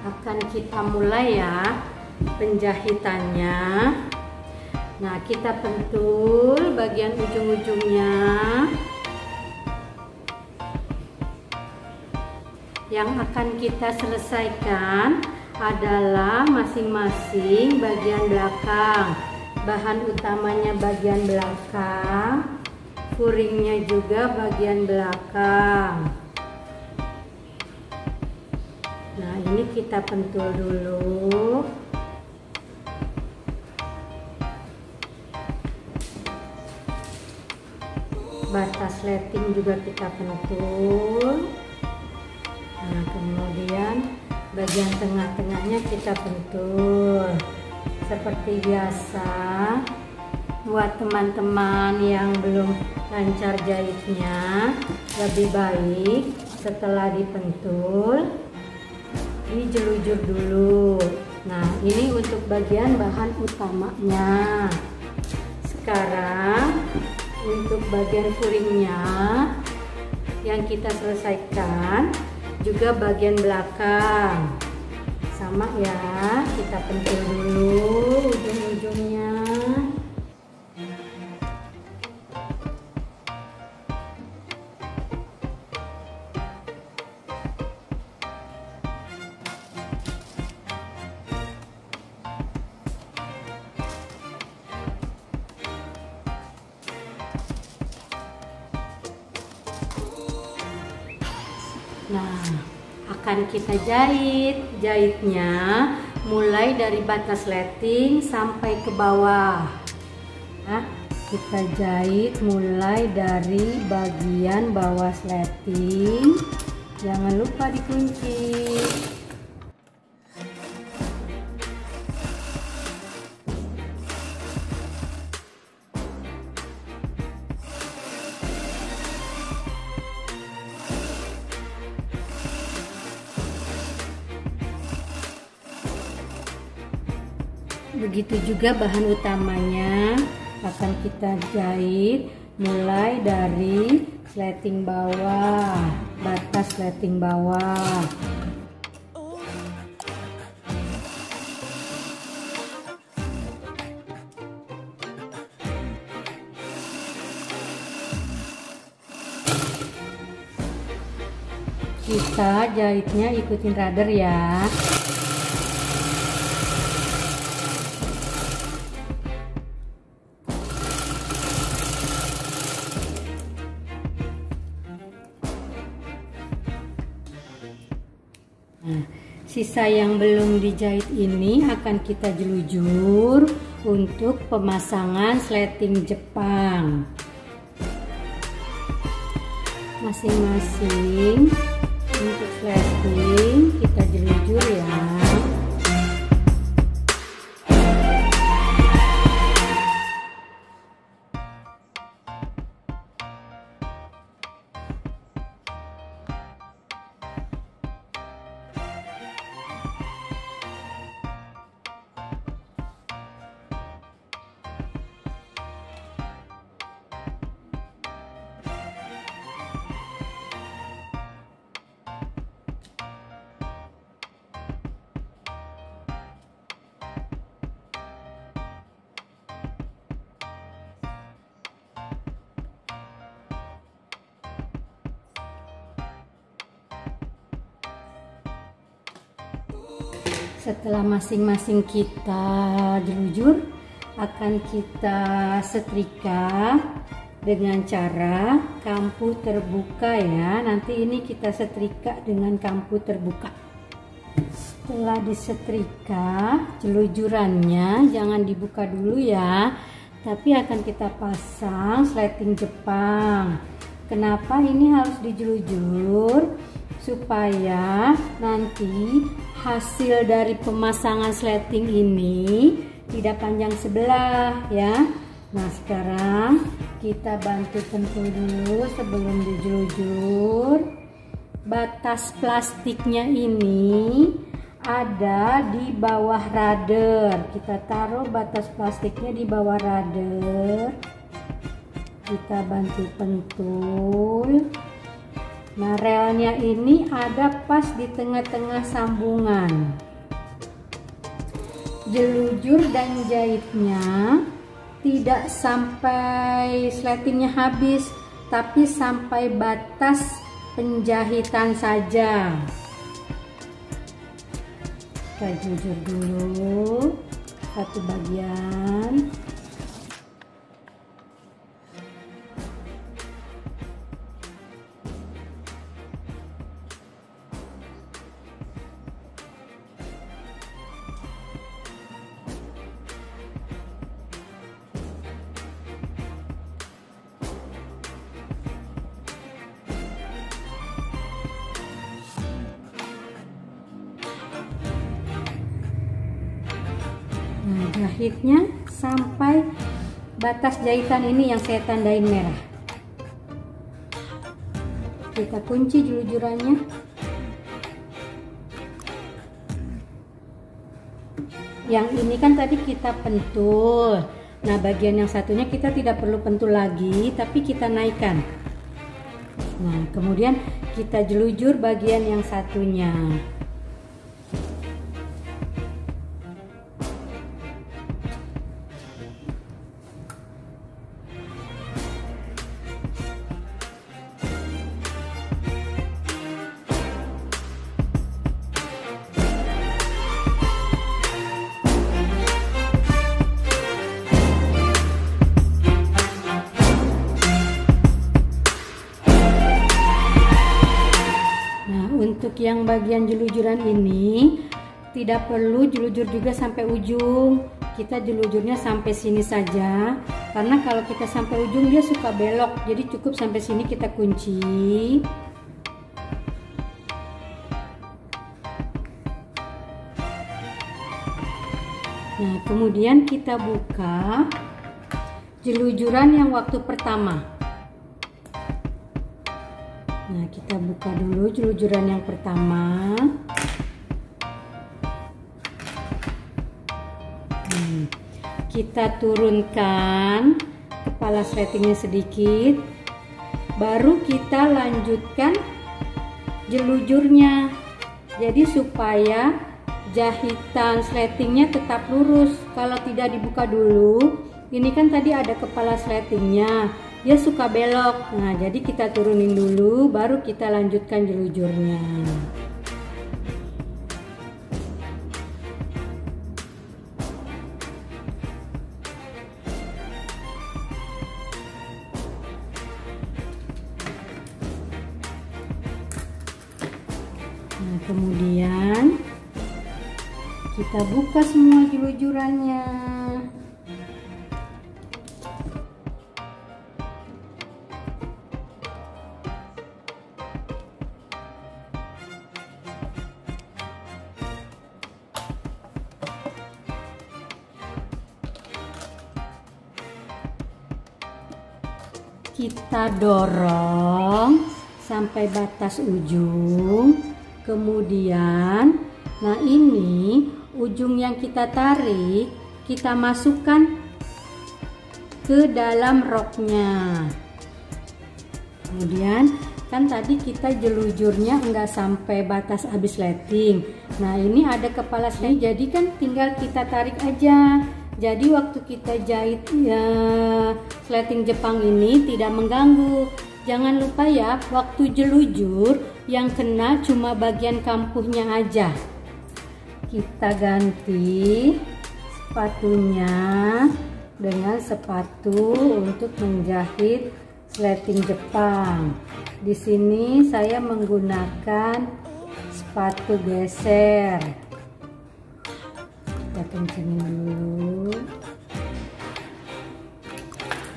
akan kita mulai ya penjahitannya. Nah, kita pentul bagian ujung-ujungnya. Yang akan kita selesaikan adalah masing-masing bagian belakang. Bahan utamanya bagian belakang, furingnya juga bagian belakang. Nah, ini kita pentul dulu. Batas leting juga kita pentul. Nah, kemudian bagian tengah-tengahnya kita pentul. Seperti biasa, buat teman-teman yang belum lancar jahitnya, lebih baik setelah dipentul dijelujur dulu. Nah, ini untuk bagian bahan utamanya. Sekarang untuk bagian furingnya yang kita selesaikan juga bagian belakang. Sama ya, kita pentul dulu ujung-ujungnya. Nah, akan kita jahitnya mulai dari batas leting sampai ke bawah. Nah, kita jahit mulai dari bagian bawah sleting. Jangan lupa dikunci. Begitu juga bahan utamanya akan kita jahit mulai dari sleting bawah, batas sleting bawah. Kita jahitnya ikutin rudder ya. Nah, sisa yang belum dijahit ini akan kita jelujur untuk pemasangan sleting Jepang. Masing-masing untuk sleting kita jelujur ya. Setelah masing-masing kita jelujur, akan kita setrika dengan cara kampu terbuka ya. Nanti ini kita setrika dengan kampu terbuka. Setelah disetrika, jelujurannya jangan dibuka dulu ya, tapi akan kita pasang sleting Jepang. Kenapa ini harus dijelujur? Supaya nanti hasil dari pemasangan sleting ini tidak panjang sebelah ya. Nah, sekarang kita bantu pentul dulu sebelum dijelujur. Batas plastiknya ini ada di bawah rudder. Kita taruh batas plastiknya di bawah rudder. Kita bantu pentul. Nah, relnya ini ada pas di tengah-tengah sambungan. Jelujur dan jahitnya tidak sampai sletingnya habis, tapi sampai batas penjahitan saja. Kita jelujur dulu satu bagian. Nah, jahitnya sampai batas jahitan ini yang saya tandain merah. Kita kunci jelujurannya. Yang ini kan tadi kita pentul. Nah, bagian yang satunya kita tidak perlu pentul lagi, tapi kita naikkan. Nah, kemudian kita jelujur bagian yang satunya. Untuk yang bagian jelujuran ini tidak perlu jelujur juga sampai ujung. Kita jelujurnya sampai sini saja, karena kalau kita sampai ujung dia suka belok. Jadi cukup sampai sini kita kunci. Nah, kemudian kita buka jelujuran yang waktu pertama. Nah, kita buka dulu jelujuran yang pertama. Kita turunkan kepala sletingnya sedikit, baru kita lanjutkan jelujurnya. Jadi supaya jahitan sletingnya tetap lurus. Kalau tidak dibuka dulu, ini kan tadi ada kepala sletingnya, dia suka belok. Nah, jadi kita turunin dulu, baru kita lanjutkan jelujurnya. Nah, kemudian kita buka semua jelujurannya. Kita dorong sampai batas ujung, kemudian nah ini ujung yang kita tarik kita masukkan ke dalam roknya. Kemudian kan tadi kita jelujurnya enggak sampai batas habis sleting. Nah, ini ada kepala sleting, jadi kan tinggal kita tarik aja. Jadi waktu kita jahit sleting Jepang ini tidak mengganggu. Jangan lupa ya, waktu jelujur yang kena cuma bagian kampuhnya aja. Kita ganti sepatunya dengan sepatu untuk menjahit sleting Jepang. Di sini saya menggunakan sepatu geser. Kita kencengin dulu.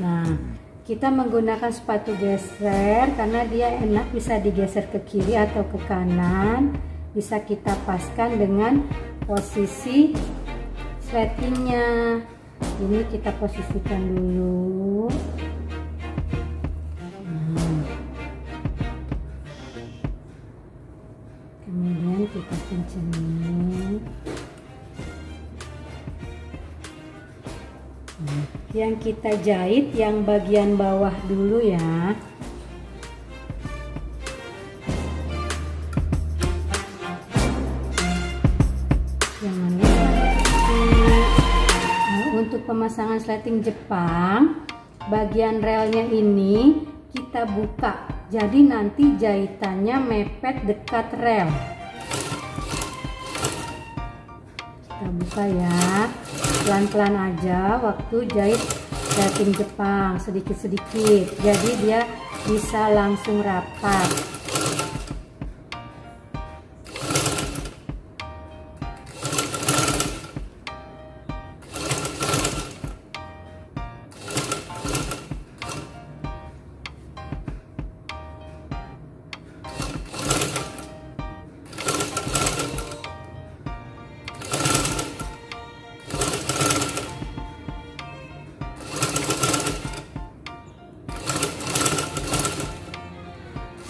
Nah, kita menggunakan sepatu geser karena dia enak, bisa digeser ke kiri atau ke kanan. Bisa kita paskan dengan posisi sletingnya. Ini kita posisikan dulu. Kemudian kita kencengin. Yang kita jahit yang bagian bawah dulu ya. pemasangan sleting Jepang, bagian relnya ini kita buka, jadi nanti jahitannya mepet dekat rel. Kita buka ya, pelan-pelan aja waktu jahit sleting Jepang, sedikit-sedikit, jadi dia bisa langsung rapat.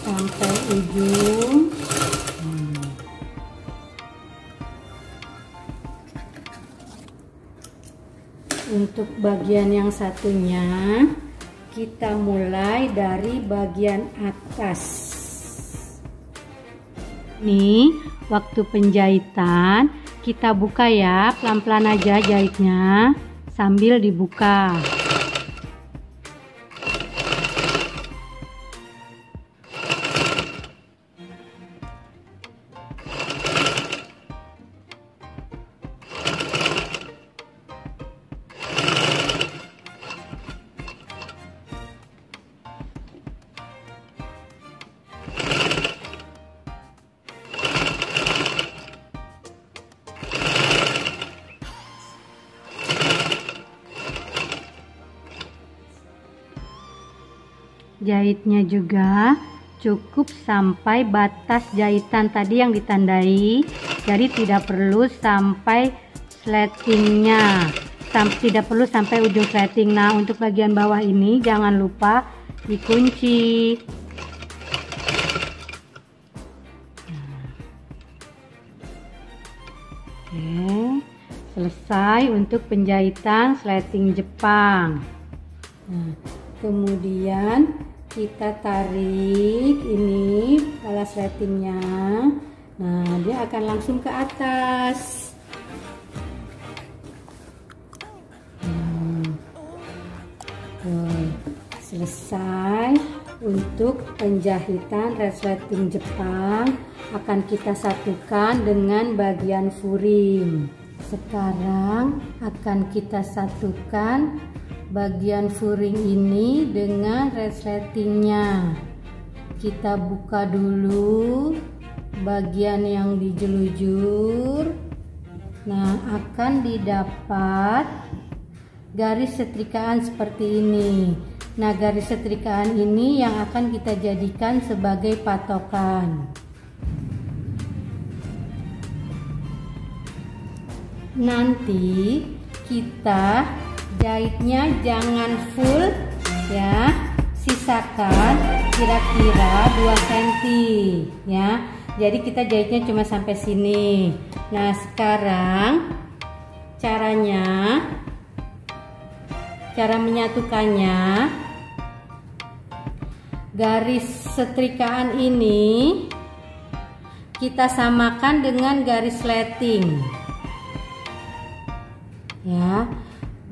Sampai ujung. Untuk bagian yang satunya kita mulai dari bagian atas. Nih, waktu penjahitan kita buka ya, pelan-pelan aja jahitnya sambil dibuka. Jahitnya juga cukup sampai batas jahitan tadi yang ditandai, jadi tidak perlu sampai sletingnya, tidak perlu sampai ujung sleting. Nah, untuk bagian bawah ini jangan lupa dikunci. Oke, selesai untuk penjahitan sleting Jepang. Nah, kemudian kita tarik ini pala sletingnya. Nah, dia akan langsung ke atas. Selesai untuk penjahitan resleting Jepang. Akan kita satukan dengan bagian furing. Sekarang akan kita satukan bagian furing ini dengan resletingnya. Kita buka dulu bagian yang dijelujur. Nah, akan didapat garis setrikaan seperti ini. Nah, garis setrikaan ini yang akan kita jadikan sebagai patokan. Nanti kita jahitnya jangan full ya, sisakan kira-kira 2 cm ya. Jadi kita jahitnya cuma sampai sini. Nah, sekarang cara menyatukannya, garis setrikaan ini kita samakan dengan garis sleting ya.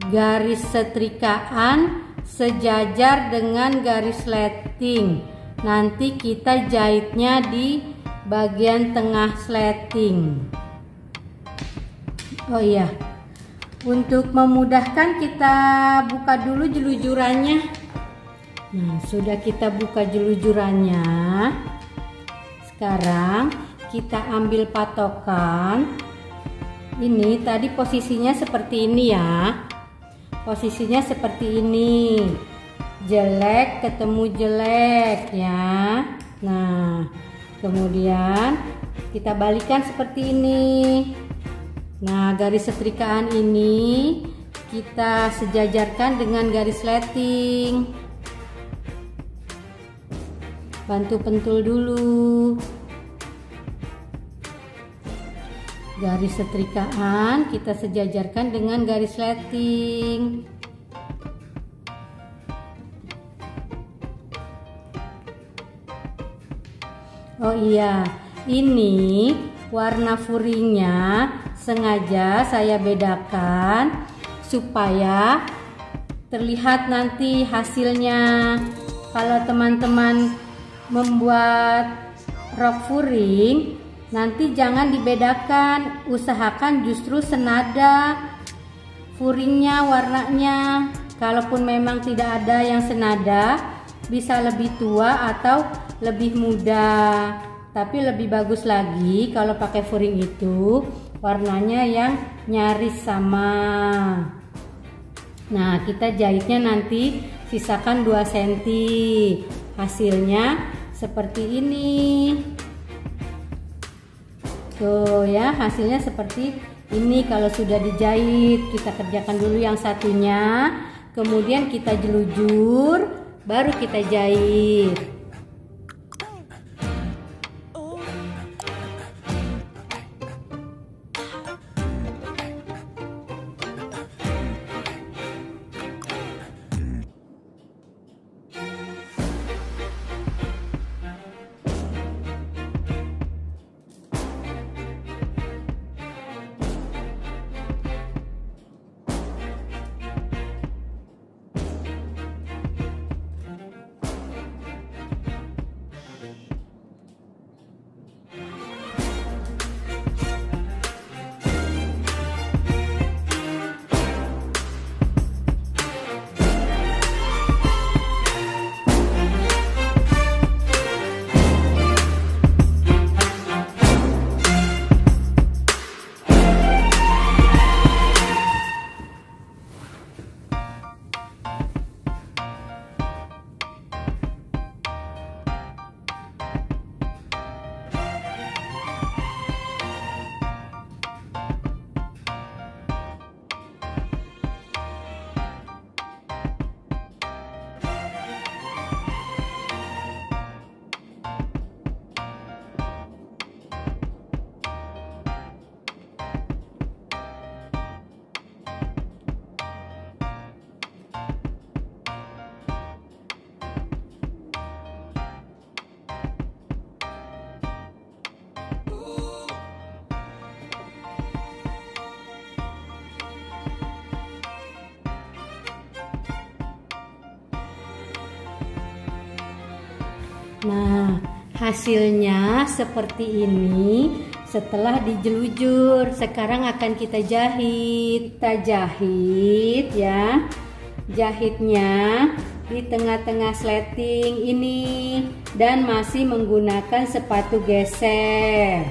Garis setrikaan sejajar dengan garis sleting. Nanti kita jahitnya di bagian tengah sleting. Oh iya, untuk memudahkan kita buka dulu jelujurannya. Nah, sudah kita buka jelujurannya. Sekarang kita ambil patokan. Ini tadi posisinya seperti ini ya. Posisinya seperti ini, jelek ketemu jelek ya. Nah, kemudian kita balikan seperti ini. Nah, garis setrikaan ini kita sejajarkan dengan garis sleting. Bantu pentul dulu. Garis setrikaan kita sejajarkan dengan garis sleting. Oh iya, ini warna furingnya sengaja saya bedakan supaya terlihat nanti hasilnya. Kalau teman-teman membuat rok furing, nanti jangan dibedakan, usahakan justru senada furingnya, warnanya. Kalaupun memang tidak ada yang senada, bisa lebih tua atau lebih muda. Tapi lebih bagus lagi kalau pakai furing itu warnanya yang nyaris sama. Nah, kita jahitnya nanti sisakan 2 cm. Hasilnya seperti ini. Tuh ya, hasilnya seperti ini kalau sudah dijahit. Kita kerjakan dulu yang satunya, kemudian kita jelujur, baru kita jahit. Nah, hasilnya seperti ini setelah dijelujur. Sekarang akan kita jahit. Kita jahit ya. Jahitnya di tengah-tengah sleting ini dan masih menggunakan sepatu geser.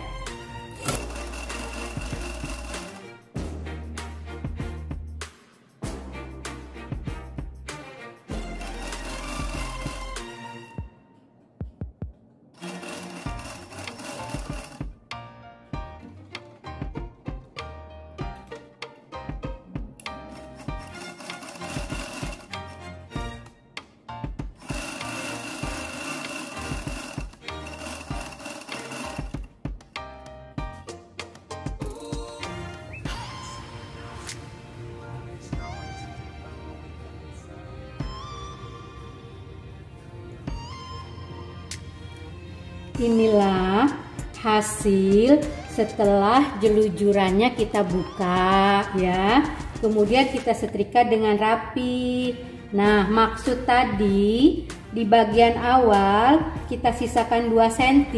Inilah hasil setelah jelujurannya kita buka ya. Kemudian kita setrika dengan rapi. Nah, maksud tadi di bagian awal kita sisakan 2 cm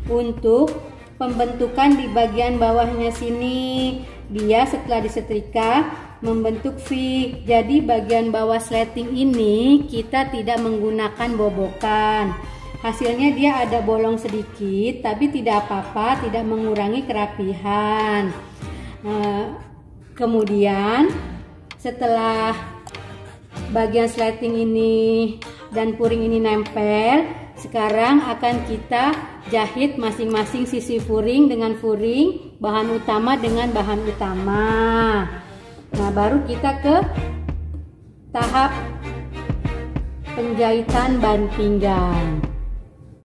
untuk pembentukan di bagian bawahnya sini. Dia setelah disetrika membentuk V. Jadi bagian bawah sleting ini kita tidak menggunakan bobokan. Hasilnya dia ada bolong sedikit, tapi tidak apa-apa, tidak mengurangi kerapihan. Kemudian setelah bagian sleting ini dan furing ini nempel, sekarang akan kita jahit masing-masing sisi furing dengan furing, bahan utama dengan bahan utama. Nah, baru kita ke tahap penjahitan ban pinggang.